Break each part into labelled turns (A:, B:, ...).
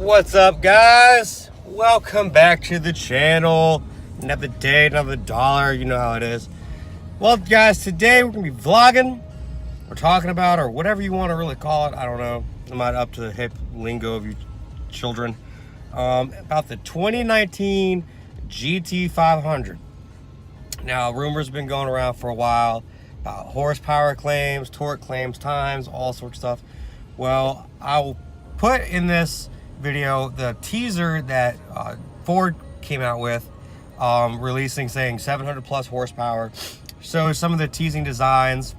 A: What's up, guys? Welcome back to the channel. Another day, another dollar. You know how it is. Well, guys, today we're gonna be vlogging. We're talking about, or whatever you want to really call it. I don't know. I'm not up to the hip lingo of you children. About the 2019 GT500. Now, rumors have been going around for a while about horsepower claims, torque claims, times, all sorts of stuff. Well, I'll put in this video the teaser that Ford came out with, releasing, saying 700 plus horsepower. So some of the teasing designs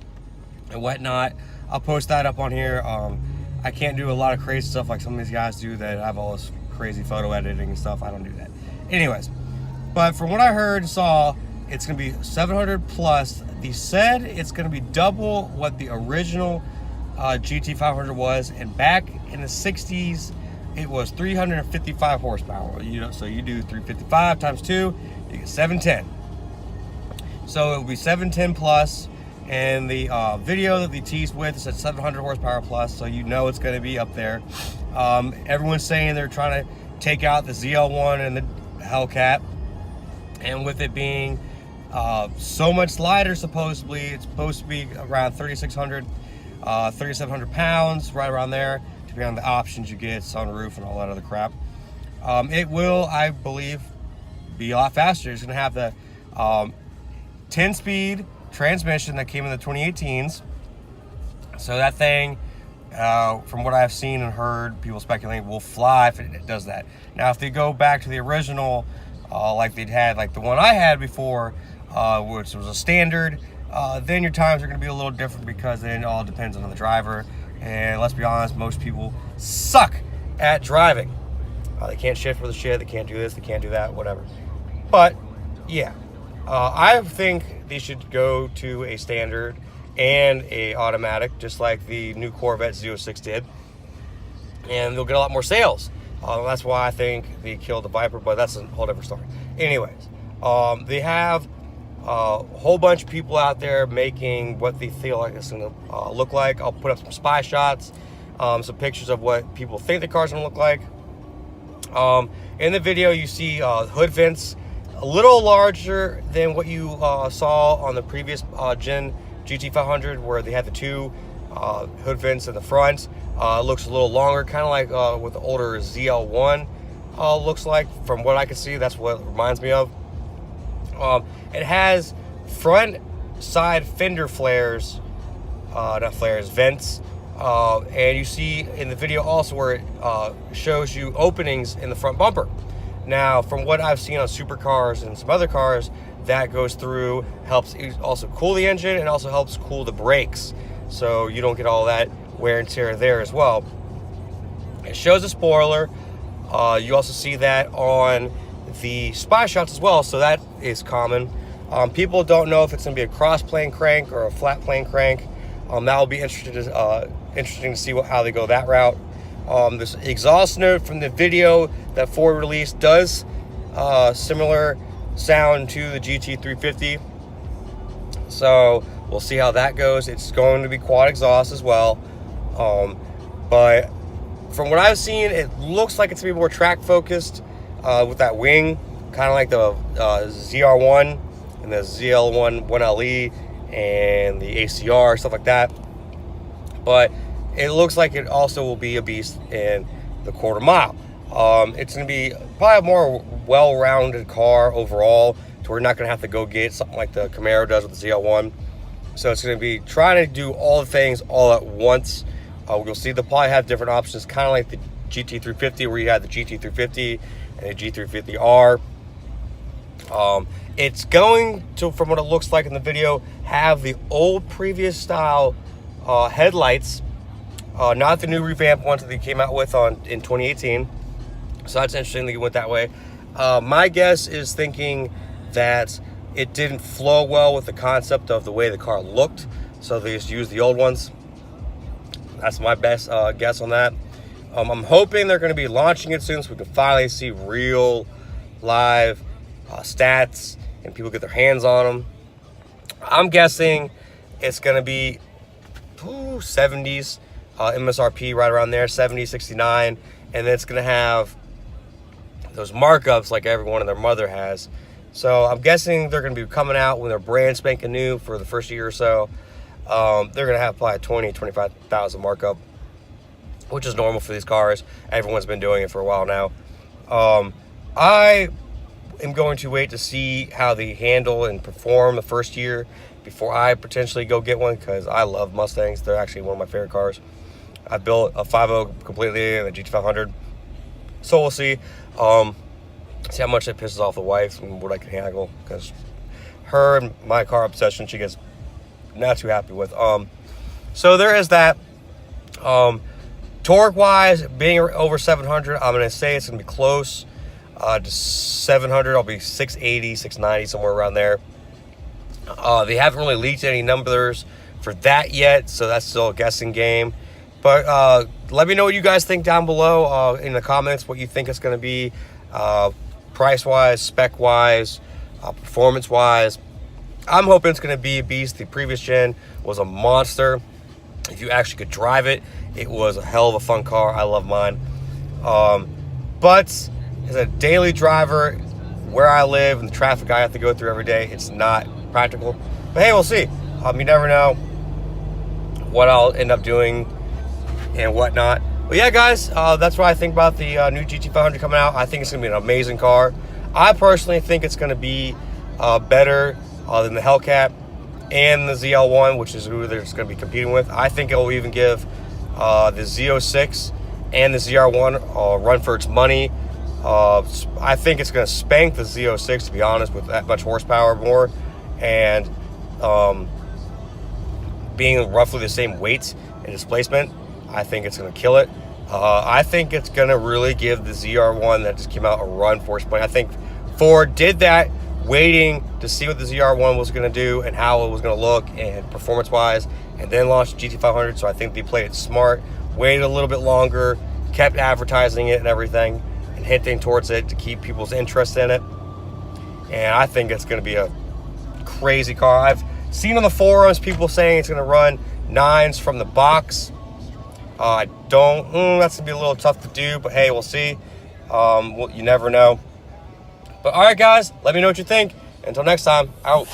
A: and whatnot, I'll post that up on here. I can't do a lot of crazy stuff like some of these guys do that have all this crazy photo editing and stuff. I don't do that. Anyways, but from what I heard and saw, it's gonna be 700 plus. They said it's gonna be double what the original GT500 was, and back in the 60s it was 355 horsepower. So you do 355 times 2, you get 710. So it will be 710 plus, and the video that they teased with said 700 horsepower plus, so you know it's going to be up there. Everyone's saying they're trying to take out the ZR1 and the Hellcat, and with it being so much lighter, supposedly it's supposed to be around 3,700 pounds, right around there, depending on the options you get, sunroof and all that other crap. It will, I believe, be a lot faster. It's going to have the 10-speed transmission that came in the 2018s. So that thing, from what I've seen and heard, people speculating, will fly if it does that. Now, if they go back to the original, like they'd had, like the one I had before, which was a standard, then your times are going to be a little different, because then it all depends on the driver. And let's be honest, most people suck at driving. They can't shift with the shit, they can't do this, they can't do that, whatever. But yeah, I think they should go to a standard and a automatic, just like the new Corvette Z06 did, and they'll get a lot more sales. That's why I think they killed the Viper, but that's a whole different story. Anyways, they have a whole bunch of people out there making what they feel like it's going to look like. I'll put up some spy shots, some pictures of what people think the car's going to look like. In the video, you see hood vents a little larger than what you saw on the previous gen GT500, where they had the two hood vents in the front. It looks a little longer, kind of like what the older ZL1 looks like. From what I can see, that's what it reminds me of. It has front side fender flares, not flares, vents, and you see in the video also where it shows you openings in the front bumper. Now, from what I've seen on supercars and some other cars, that goes through, helps also cool the engine, and also helps cool the brakes, so you don't get all that wear and tear there as well. It shows a spoiler. You also see that on the spy shots as well, so that is common. People don't know if it's going to be a cross plane crank or a flat plane crank. That will be interesting to see how they go that route. This exhaust note from the video that Ford released does similar sound to the GT350, so we'll see how that goes. It's going to be quad exhaust as well, but from what I've seen, it looks like it's going to be more track focused, with that wing, kind of like the ZR1 and the ZL1 1LE and the ACR, stuff like that. But it looks like it also will be a beast in the quarter mile. It's going to be probably a more well-rounded car overall, to where you're not going to have to go get something like the Camaro does with the ZL1. So it's going to be trying to do all the things all at once. You'll see they'll probably have different options, kind of like the GT350, where you had the GT350 and a G350R. It's going to, from what it looks like in the video, have the old previous style headlights, not the new revamped ones that they came out with in 2018. So that's interesting that you went that way. My guess is thinking that it didn't flow well with the concept of the way the car looked, so they just used the old ones. That's my best guess on that. I'm hoping they're going to be launching it soon, so we can finally see real live stats and people get their hands on them. I'm guessing it's going to be 70s MSRP, right around there, 70, 69, and then it's going to have those markups like everyone and their mother has. So I'm guessing they're going to be coming out when they're brand spanking new for the first year or so. They're going to have probably 20, 25,000 markup, which is normal for these cars. Everyone's been doing it for a while now. I am going to wait to see how they handle and perform the first year before I potentially go get one, because I love Mustangs. They're actually one of my favorite cars. I built a 5.0 completely and a GT500. So we'll see. See how much it pisses off the wife and what I can handle, because her and my car obsession, she gets not too happy with. So there is that. Torque wise, being over 700, I'm gonna say it's gonna be close to 700. I'll be 680, 690, somewhere around there. They haven't really leaked any numbers for that yet, so that's still a guessing game. But let me know what you guys think down below in the comments, what you think it's going to be, price-wise, spec-wise, performance-wise. I'm hoping it's going to be a beast. The previous gen was a monster. If you actually could drive it, it was a hell of a fun car. I love mine. But as a daily driver, where I live and the traffic I have to go through every day, it's not practical. But hey, we'll see. You never know what I'll end up doing and whatnot. But yeah, guys, that's what I think about the new GT500 coming out. I think it's going to be an amazing car. I personally think it's going to be better than the Hellcat and the ZL1, which is who they're going to be competing with. I think it will even give the Z06 and the ZR1 a run for its money. I think it's going to spank the Z06, to be honest, with that much horsepower more, and being roughly the same weight and displacement. I think it's going to kill it. I think it's going to really give the ZR1 that just came out a run for its money. I think Ford did that waiting to see what the ZR1 was going to do and how it was going to look and performance-wise, and then launched GT500. So I think they played it smart, waited a little bit longer, kept advertising it and everything, and hinting towards it to keep people's interest in it. And I think it's going to be a crazy car. I've seen on the forums people saying it's going to run 9s from the box. I don't, that's going to be a little tough to do, but hey, we'll see. You never know. But all right, guys, let me know what you think. Until next time, out.